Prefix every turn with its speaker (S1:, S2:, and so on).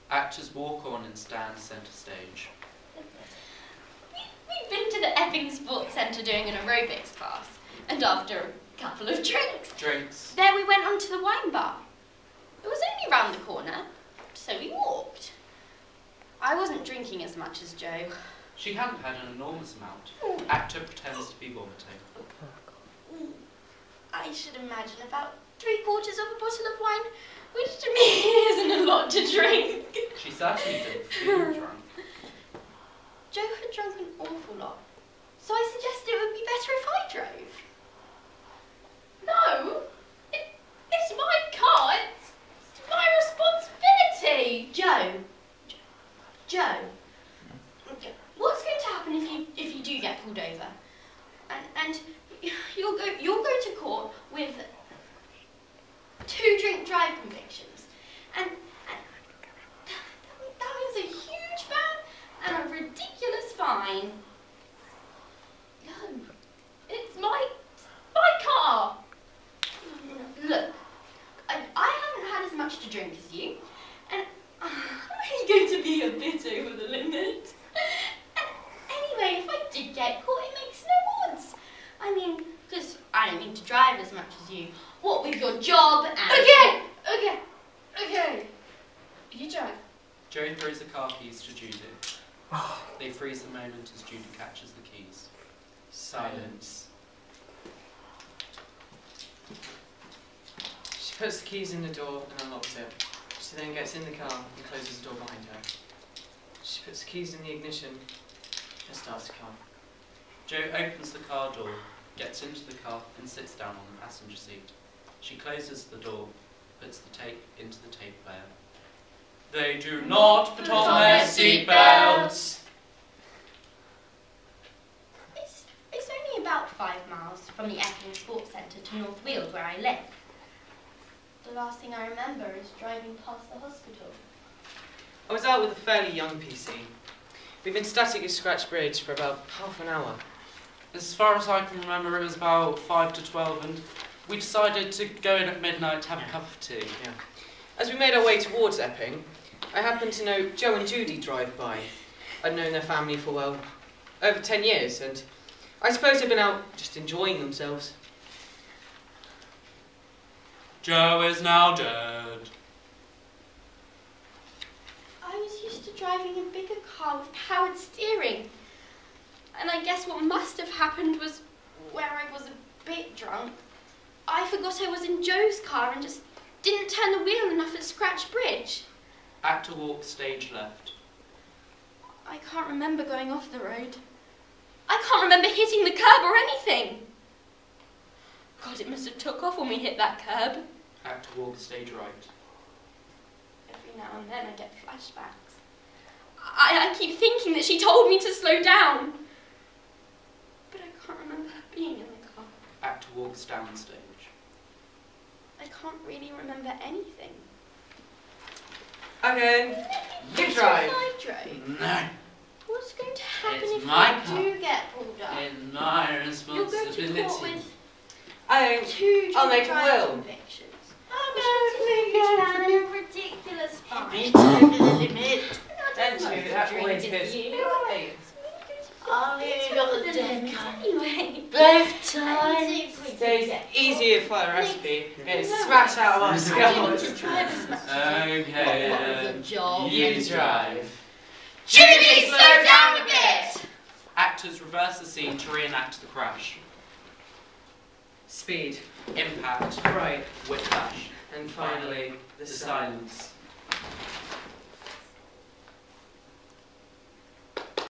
S1: Actors walk on and stand centre stage.
S2: We'd been to the Epping Sports Centre doing an aerobics class, and after a couple of drinks, there we went on to the wine bar. It was only round the corner, so we walked. I wasn't drinking as much as Jo.
S1: She hadn't had an enormous amount. Actor pretends to be vomiting.
S2: I should imagine about 3/4 of a bottle of wine, which to me isn't a lot to drink.
S1: She certainly didn't feel drunk.
S2: Jo had drunk an awful lot, so I suggested it would be better if I drove. No, it's my car, it's my responsibility. Jo, what's going to happen if you do get pulled over? And you'll go to court with 2 drink drive convictions, and that means a huge ban and a ridiculous fine. No, it's my car. Look, I haven't had as much to drink as you, and I'm only going to be a bit over the limit. And anyway, if I did get caught, it makes no odds. I mean, because I don't need to drive as much as you. What with your job and... Okay. You drive.
S1: Jo throws the car keys to Judith. They freeze the moment as Judith catches the keys. Silence.
S3: She puts the keys in the door and unlocks it. She then gets in the car and closes the door behind her. She puts the keys in the ignition and starts the car.
S1: Jo opens the car door, gets into the car and sits down on the passenger seat. She closes the door, puts the tape into the tape player. They do not put on their seatbelts.
S2: It's only about 5 miles from the Epping Sports Centre to North Weald, where I live. The last thing I remember is driving past the hospital.
S3: I was out with a fairly young PC. We'd been static at Scratch Bridge for about half an hour.
S1: As far as I can remember, it was about 5 to 12, and we decided to go in at midnight to have a cup of tea.
S3: Yeah. As we made our way towards Epping, I happened to know Jo and Judy drive by. I'd known their family for, well, over 10 years, and I suppose they'd been out just enjoying themselves.
S1: Jo is now dead.
S2: I was used to driving a bigger car with powered steering. And I guess what must have happened was, where I was a bit drunk, I forgot I was in Jo's car and just didn't turn the wheel enough at Scratch Bridge.
S1: Actor walks stage left.
S2: I can't remember going off the road. I can't remember hitting the curb or anything. God, it must have took off when we hit that curb.
S1: Actor walks stage right.
S2: Every now and then I get flashbacks. I keep thinking that she told me to slow down. But I can't remember her being in the car.
S1: Actor walks downstage.
S2: I can't really remember anything.
S3: Okay, you drive.
S2: I drove.
S1: No,
S2: What's going to happen
S1: It's
S2: if
S1: my
S2: you do get pulled up?
S1: it's my
S2: You'll go to court
S1: responsibility.
S2: with
S3: I
S2: 2
S3: I'll make a
S2: drunk
S3: will.
S2: convictions. And a ridiculous fine.
S3: Don't do that
S2: Drink
S3: always
S2: it
S3: goes.
S2: you.
S4: I'll leave you got the
S2: Anyway.
S4: both times.
S3: So it's easier for a recipe. It's smash out of our skulls.
S1: Okay,
S2: Good job.
S1: you drive.
S2: Judy, slow down a bit!
S1: Actors reverse the scene to reenact the crash.
S3: Speed.
S1: Impact.
S3: Right.
S1: Whiplash.
S3: And finally,
S1: The silence.